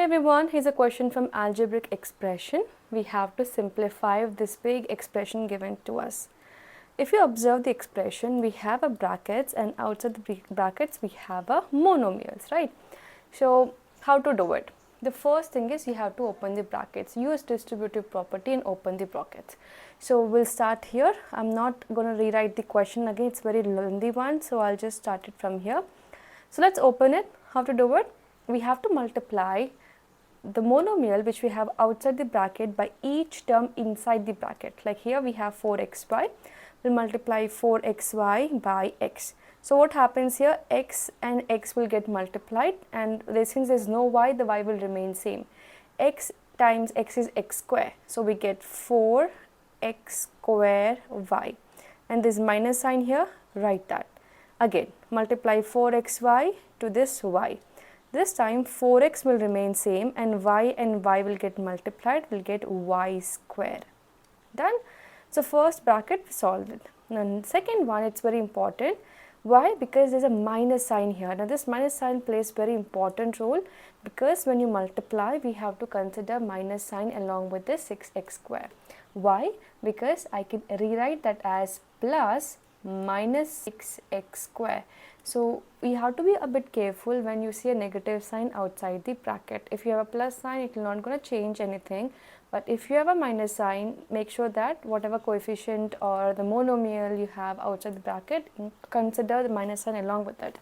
Hey everyone, here's a question from algebraic expression. We have to simplify this big expression given to us. If you observe the expression, we have a brackets and outside the brackets we have a monomials, right? So how to do it? The first thing is you have to open the brackets. Use distributive property and open the brackets. So we'll start here. I'm not going to rewrite the question again. It's very lengthy one. So I'll just start it from here. So let's open it. How to do it? We have to multiply the monomial which we have outside the bracket by each term inside the bracket. Like here we have 4xy. We'll multiply 4xy by x. So what happens here? X and x will get multiplied, and since there is no y, the y will remain same. X times x is x square. So we get 4x square y. And this minus sign here, write that. Again, multiply 4xy to this y. This time 4x will remain same and y will get multiplied, we'll get y square. Done? So first bracket we solved it. Now second one, it's very important. Why? Because there's a minus sign here. Now this minus sign plays very important role because when you multiply we have to consider minus sign along with this 6x square. Why? Because I can rewrite that as plus minus 6x square. So we have to be a bit careful when you see a negative sign outside the bracket. If you have a plus sign, it will not going to change anything. But if you have a minus sign, make sure that whatever coefficient or the monomial you have outside the bracket, consider the minus sign along with it.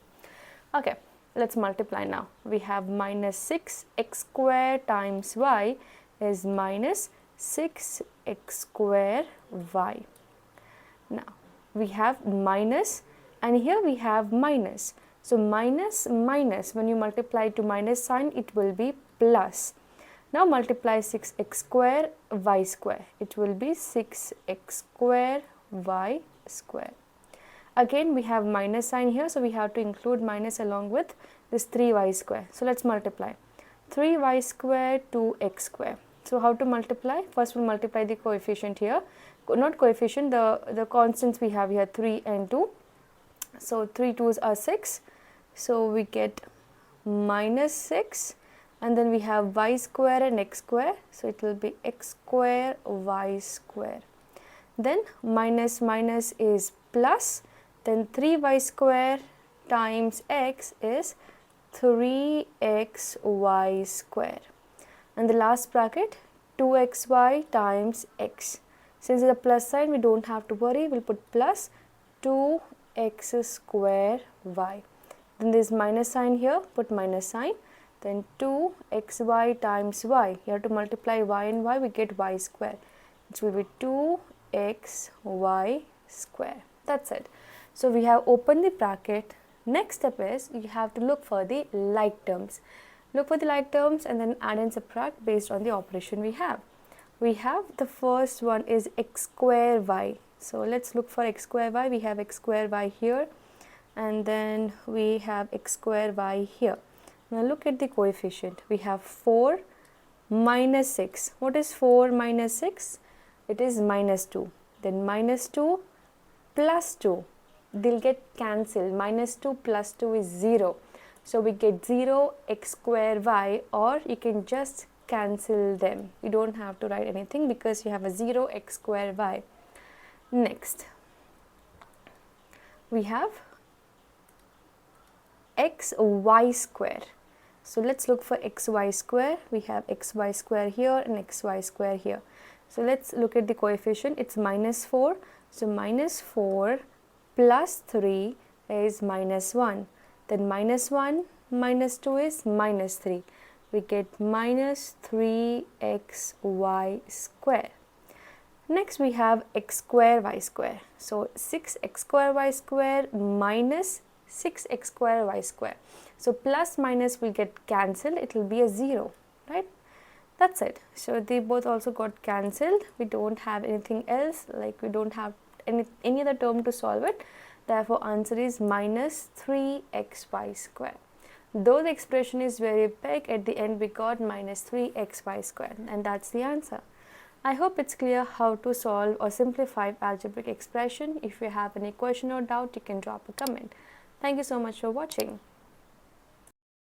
Okay, let's multiply now. We have minus 6x square times y is minus 6x square y. Now we have minus and here we have minus. So minus minus, when you multiply to minus sign, it will be plus. Now multiply 6x square y square. It will be 6x square y square. Again we have minus sign here, so we have to include minus along with this 3y square. So let's multiply 3y square to x square. So how to multiply? First we'll multiply the coefficient here. Not coefficient, the constants we have here 3 and 2. So 3 2s are 6. So we get minus 6 and then we have y square and x square. So it will be x square y square. Then minus minus is plus. Then 3y square times x is 3xy square. And the last bracket 2xy times x. Since it's a plus sign, we don't have to worry. We'll put plus 2x square y. Then there's minus sign here, put minus sign. Then 2xy times y. You have to multiply y and y, we get y square. It will be 2xy square. That's it. So we have opened the bracket. Next step is you have to look for the like terms. Look for the like terms and then add and subtract based on the operation we have. We have the first one is x square y. So let's look for x square y. We have x square y here and then we have x square y here. Now look at the coefficient. We have 4 minus 6. What is 4 minus 6? It is minus 2. Then minus 2 plus 2. They'll get cancelled. Minus 2 plus 2 is 0. So we get 0 x square y, or you can just cancel them. You don't have to write anything because you have a 0 x square y. Next, we have xy square. So let's look for xy square. We have xy square here and xy square here. So let's look at the coefficient. It's minus 4. So minus 4 plus 3 is minus 1. Then minus 1 minus 2 is minus 3. We get minus 3xy square. Next we have x square y square. So 6x square y square minus 6x square y square. So plus minus will get cancelled. It will be a 0, right? That's it. So they both also got cancelled. We don't have anything else, like we don't have any other term to solve it. Therefore answer is minus 3xy square. Though the expression is very big, at the end we got minus 3xy square, and that's the answer. I hope it's clear how to solve or simplify algebraic expression. If you have any question or doubt, you can drop a comment. Thank you so much for watching.